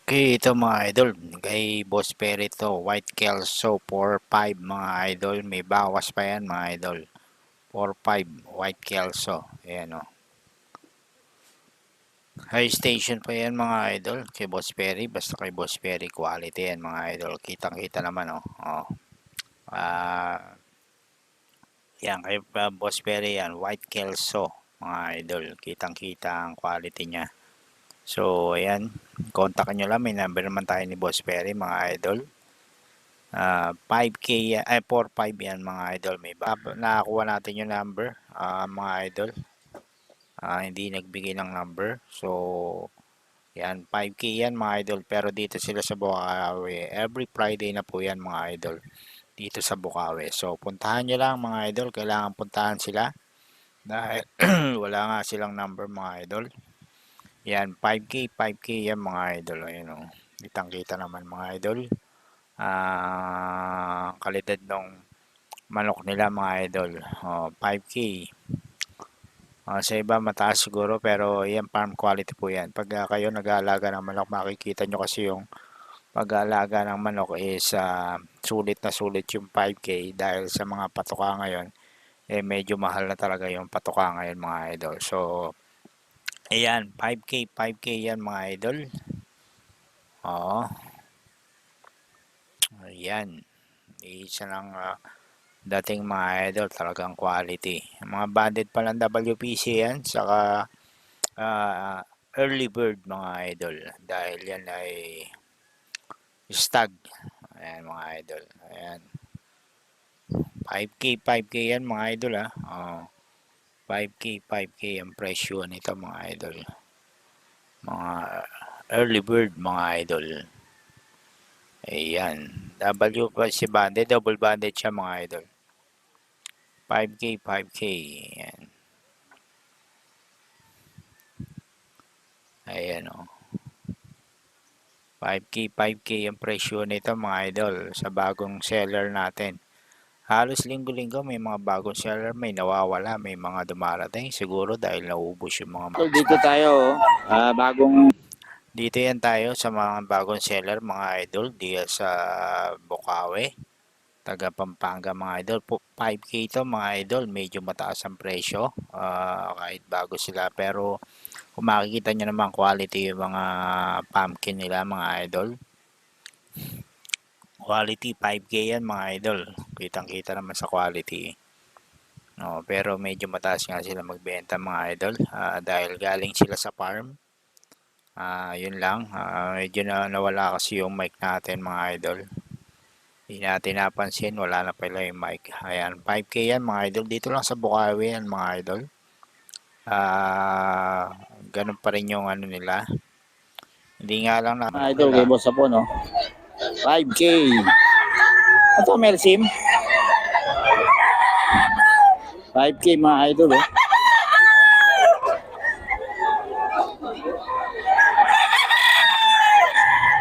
Okay, ito mga idol, kay Boss Perry to, White Kelso 4-5 mga idol, may bawas pa yan mga idol. 4-5, White Kelso, ayan o. High station pa yan mga idol, kay Boss Perry, basta kay Boss Perry quality yan mga idol, kitang-kita naman o. Yan, kay Boss Perry yan, White Kelso mga idol, kitang-kita ang quality niya. So, ayan, kontakin nyo lang, may number naman tayo ni Boss Perry mga idol. 5K yan, ay 4-5 yan mga idol. May nakakuha natin yung number mga idol. Hindi nagbigay ng number. So, yan 5K yan mga idol. Pero dito sila sa Bukawi. Every Friday na po yan mga idol. Dito sa Bukawi. So, puntahan nyo lang mga idol. Kailangan puntahan sila. Dahil wala nga silang number mga idol. Yan 5K yan mga idol. Ayun o. Kitang-kita naman mga idol. Kalidad ng manok nila mga idol. 5K. Sa iba mataas siguro pero yan farm quality po yan. Pag kayo nag-aalaga ng manok, makikita nyo kasi yung pag-aalaga ng manok is sulit na sulit yung 5K dahil sa mga patoka ngayon medyo mahal na talaga yung patoka ngayon mga idol. So ayan 5K yan mga idol. Ayan. Isa lang dating mga idol, talagang quality. Mga banded pa lang WPC yan, saka early bird mga idol. Dahil yan ay stag. Ayan mga idol. Ayan. 5K yan mga idol 5K ang presyo nito mga idol. Mga early bird mga idol. Ayan. W pa si banded, double banded siya mga idol. 5K. Ayan. Ayan o. 5K ang presyo nito mga idol sa bagong seller natin. Halos linggo-linggo may mga bagong seller, may nawawala, may mga dumarating siguro dahil naubos yung mga dito tayo, dito yan tayo sa mga bagong seller mga idol diya sa Bukawi, taga Pampanga mga idol. 5K to mga idol, medyo mataas ang presyo kahit bago sila, pero kung makikita nyo naman quality yung mga pumpkin nila mga idol. Quality 5K yan mga idol. Kitang-kita naman sa quality. Pero medyo mataas nga sila magbenta mga idol dahil galing sila sa farm. Yun lang. Medyo nawala kasi yung mic natin mga idol. Hindi natin napansin. Wala na pala yung mic. Ayan. 5K yan mga idol. Dito lang sa Bukawi yan mga idol. Ganun pa rin yung ano nila. Hindi nga lang na idol kay Boss Apo, no? 5K. Ito, Melsim. 5K mga idol, eh.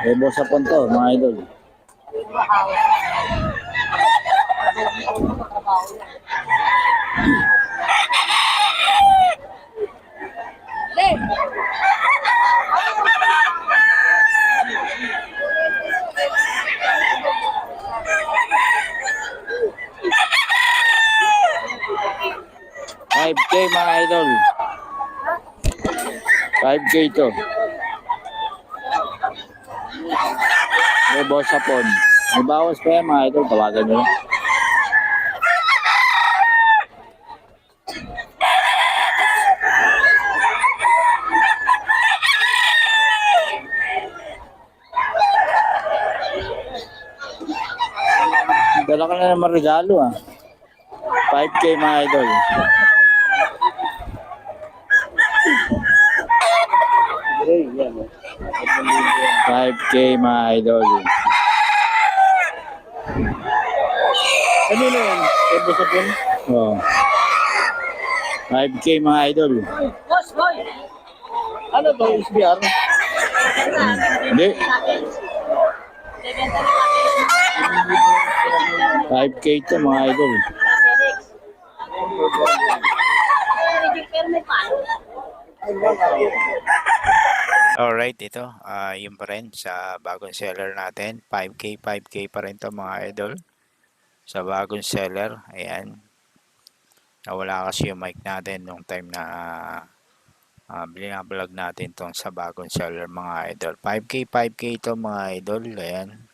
Kay Boss Apo to, mga idol. $5K mga idol. 5K to. May Boss Apon. May bawas pa yan mga idol. Tawagan nyo. Dala ka na naman regalo 5K mga idol. $5K mga idol. Kanino yan? Ebo sa pin? Oo. 5K mga idol. Boss, boy! Ano ba yung SBR? Hindi. 5K to mga idol. Pero may palo. Alright, ito, yun pa rin sa bagong seller natin. 5K, 5K pa rin to mga idol. Sa bagong seller, ayan. Nawala kasi yung mic natin nung time na binablog natin tong sa bagong seller mga idol. 5K, 5K to mga idol. Ayan.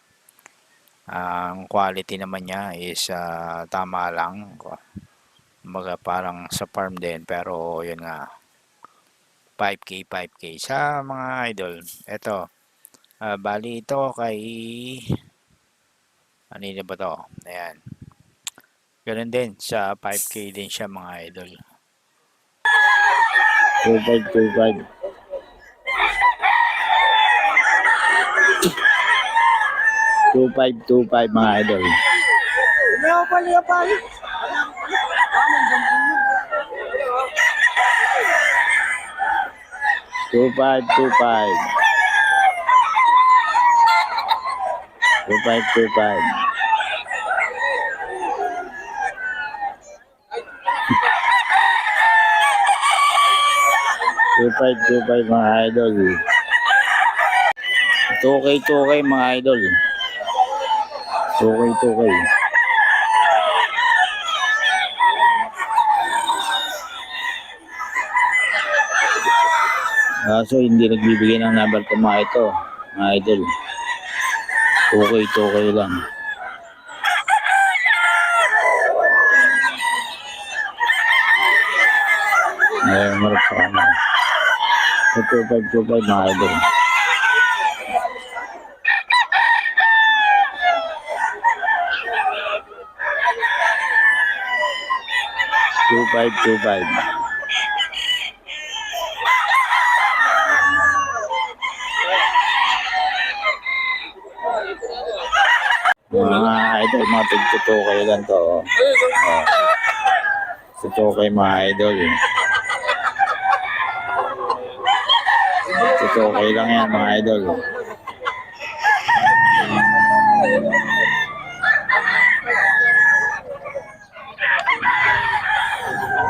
Ang quality naman niya is tama lang. Kumbaga parang sa farm din. Pero yun nga, 5K, 5K sa mga idol. Ito, bali ito kay kanina ba to? Ayan. Ganun din sa 5K din siya mga idol. 2525. 2525 mga idol. Two five two five. 2525. Two five two five mga idol. 2K 2K mga idol. 2K 2K. Kaso hindi nagbibigay ng number ko mga ito, mga idol. 2K 2K lang. Ayun, marap sa kanya. 2525 mga idol. 2525. Mga idol, mga tig-2 kayo lang to. Ito kay mga idol. Ito kay lang yan mga idol.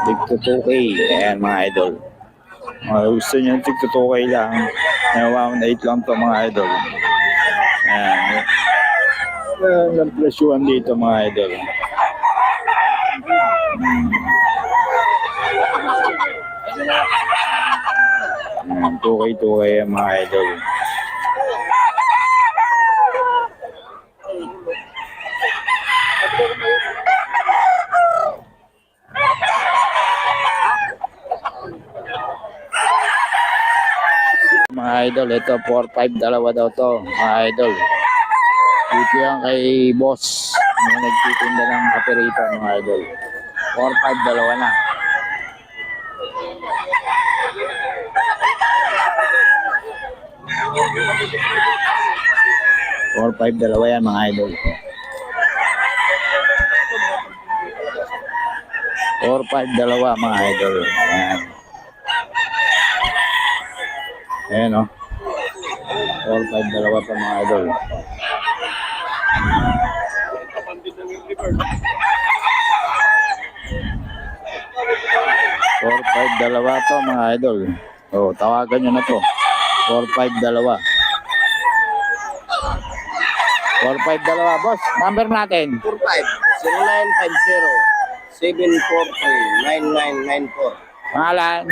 Tig-2K. Ayan mga idol. Gusto nyo tig-2K lang. 1.8 lang to mga idol. Ayan. Ang presyuhan dito mga idol. Ayan, 2K yan mga idol. Mga idol, ito 4-5 dalawa daw to mga idol. Dito yan kay boss na nagtitinda ng kape rito mga idol. 4-5 dalawa na. Or 5 dalawa yan mga idol. 4-5 dalawa mga idol. Ayan. Ayan o. 4-5 dalawa pa mga idol. 4-5 dalawa to mga idol. O, tawagan nyo na to. 4-5 dalawa. 4-5 dalawa, boss. Number natin. 45-0950-743-9994. Pangalan.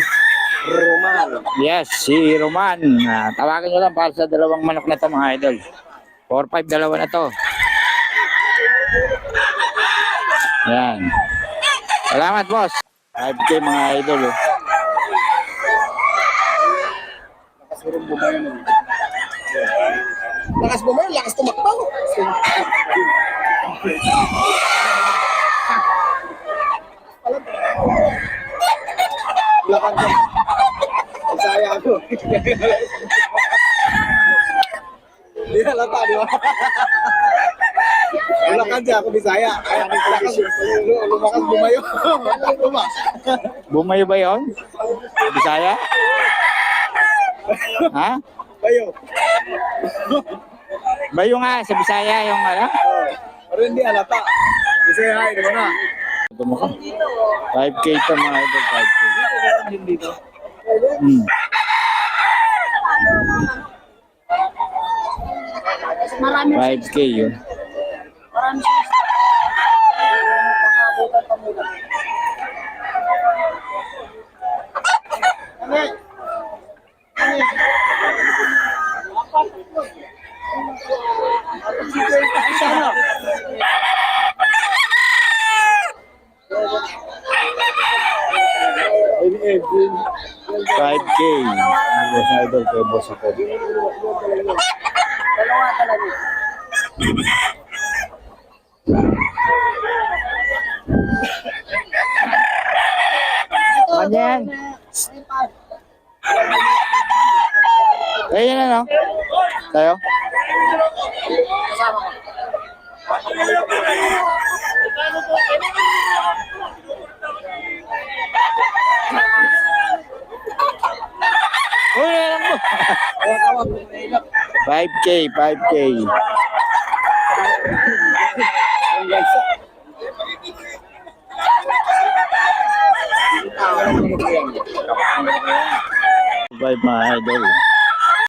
Roman. Yes, si Roman. Tawagan nyo lang para sa dalawang manok na to mga idol. 4-5 dalawa na to. Yan. Salamat, boss. 5K mga idol. Oh. Lakas bumayo, lakas tumakbo. Lakan ka. Saya ako. Di halata, di ba? Lakan siya ako, Bisaya. Lumakas bumayo. Takbo ba? Bumayo ba yun? Bisaya? Ha? Bayo. Bayo nga, sa Bisaya yung ano? Pero hindi halata. Bisaya nga, di ba na? Ito mo ka. 5K to mga idol, 5K. Dito. Hmm. Marami 5K yun. marami siya. Pang-abutan pa muna. Ano yan? Ano yan? Ano? 5K. Boss Idol kay Boss ako. Dalawa talaga. Ano yan? Ayun na no? Tayo? Uy, alam mo. 5K, 5K. Bye mga idol.